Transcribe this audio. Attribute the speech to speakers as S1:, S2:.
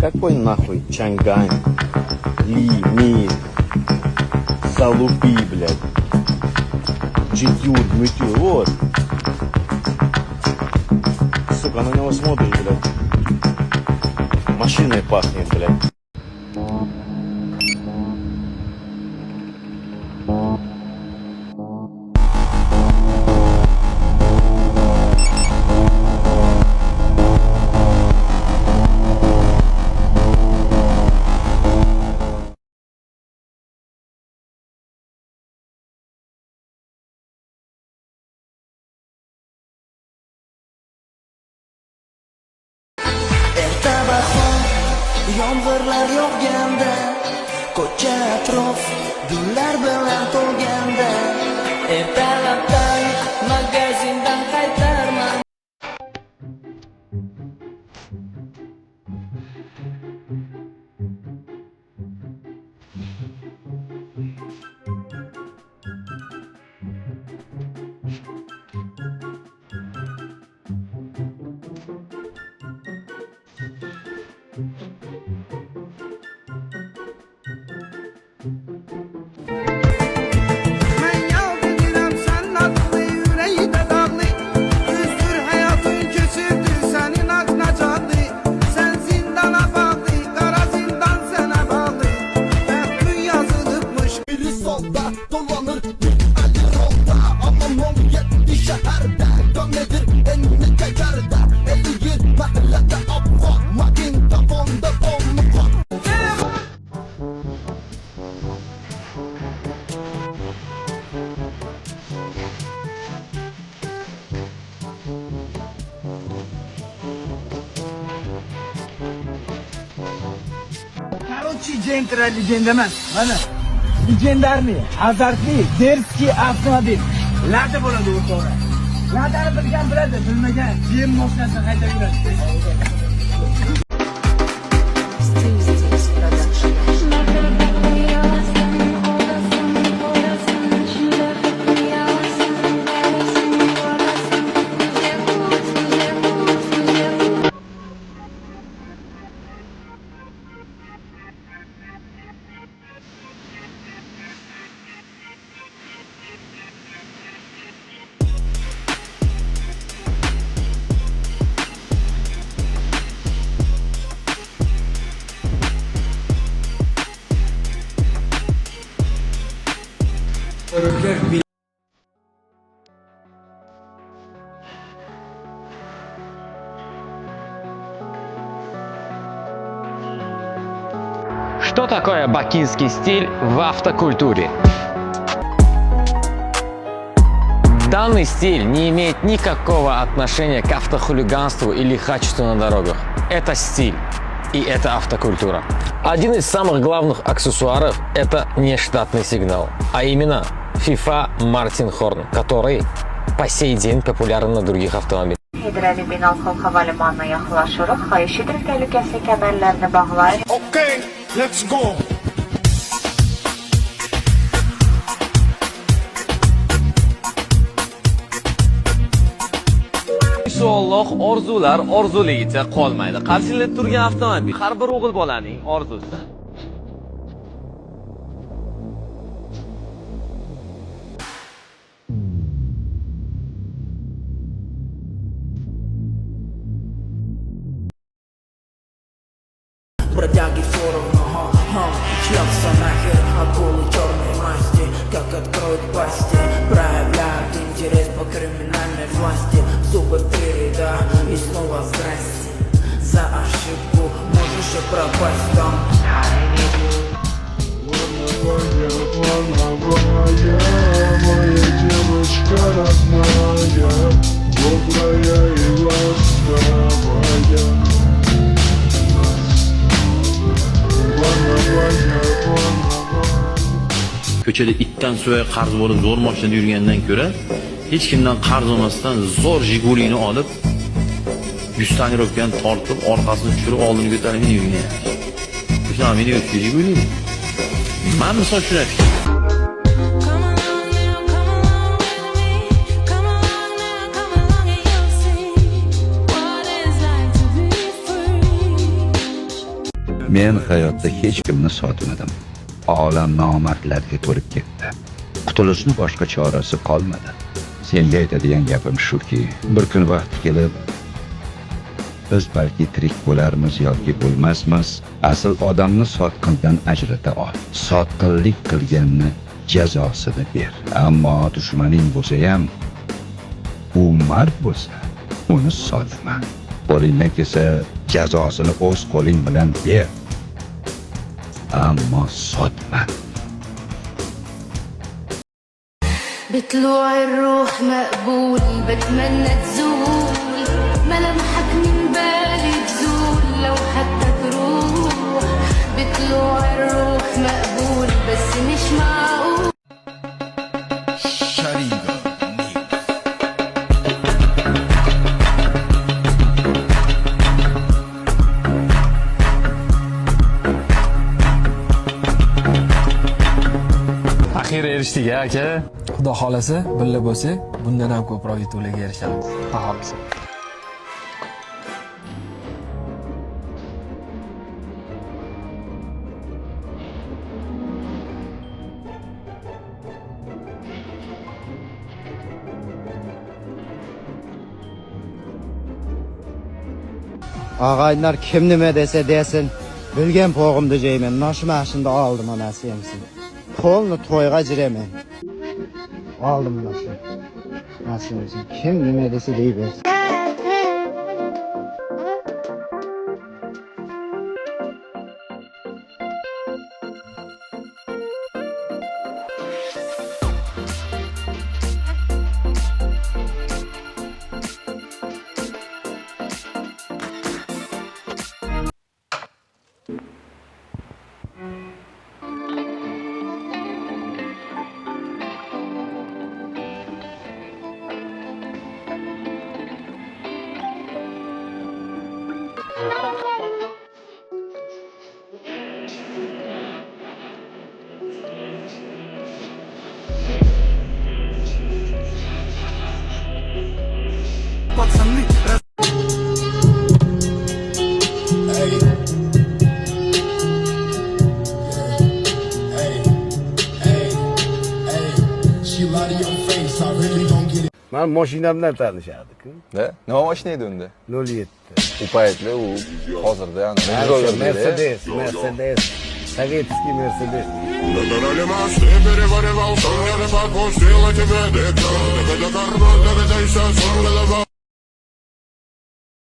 S1: Какой нахуй Чангань, Ли, Ми, Залупи, блядь, Джитюр, Мютюр, вот. Сука, на него смотришь, блядь, машиной пахнет, блядь.
S2: Yomg'irlar yog'ganda, ko'cha atrof gullar bilan to'lganda, ertalabdan magazindan qaytarman.
S3: Короче, legenda emas. Mana legendarniy, azartli, derskiy avtomobil. Lada bo'ladi o'rtoqlar. Ladani bilgan biladi, bilmagan kiyim mashinasini haydab yuradi.
S4: Что такое бакинский стиль в автокультуре? Данный стиль не имеет никакого отношения к автохулиганству или качеству на дорогах. Это стиль, и это автокультура. Один из самых главных аксессуаров – это нештатный сигнал, а именно FIFA Martin Horn, который по сей день популярен на других автомобилях.
S5: Heydərəli Beynəlxalq Hava Limanına yaxınlaşırıq. Xahiş edirik təhlükəsizlik kəmərlərini bağlayın.
S3: Okay, let's go.
S6: Inshaalloh orzular orzuligicha qolmaydi. Qarshilab turgan avtomobil har bir o'g'il bolaning orzusi.
S2: Бродяги все равно, шлепся нахер, акулы черной масти, как откроют пасти, проявляют интерес по криминальной власти, зубы переда и снова здрасте, за ошибку можешь и пропасть там.
S7: Моя девочка родная, добрая и ласковая.
S8: Ko'chada itdan so'ya qarz bo'lib zo'r mashinada yurgandan ko'ra, hech kimdan qarz olmasdan zo'r Jigulini olib, yuztanirovkani tortib, orqasini tushirib, oldini ko'tarib yurgan. O'sha meni o'tga Jiguli. Men misol shuni aytdim.
S9: Men hayotda hech kimni sotmadim. Olam nomardlarga to'lib ketdi. Qutulishning boshqa chorasi qolmadi. Senga aytadigan gapim shuki, bir kun vaqti kelib biz balki tirik bo'larmiz yoki bo'lmasmiz. Asl odamni sotqindan ajrata ol. Sotqinlik qilganni jazosini ber. Ammo dushmaning bo'lsa ham, u mard bo'lsa, uni sotma. Qo'lingdan kelsa jazosini o'z qo'ling bilan ber. Ammo sotma.
S10: بطلوع الروح مقبول بتمنى تزول ملامحك من بالي تزول لو حتى تروح بطلوع الروح مقبول بس مش معقول
S4: Axir erishdik aka.
S11: Xudo xolasa, billa bo'lsa, bundan ham ko'proq yutuqlarga erishamiz.
S4: Xolos.
S1: Ağaylar kim nima desa desin, bilgan pog'imda jeyman, mashmashimda oldim onasi yemsin. Qo'lni to'yga jiraman. Oldim nasib. Kim nima desa deyversin. Ben mashinamdan tanışardık.
S12: Ne? Nima mashina edi unda?
S1: 07.
S12: U paytlar u hozirda yani
S1: Mercedes. Советский Mercedes.
S7: Натурали массы, переваривал, сон, я не похож, сила тебе, дека, да карбон, да дайся, сон, голова.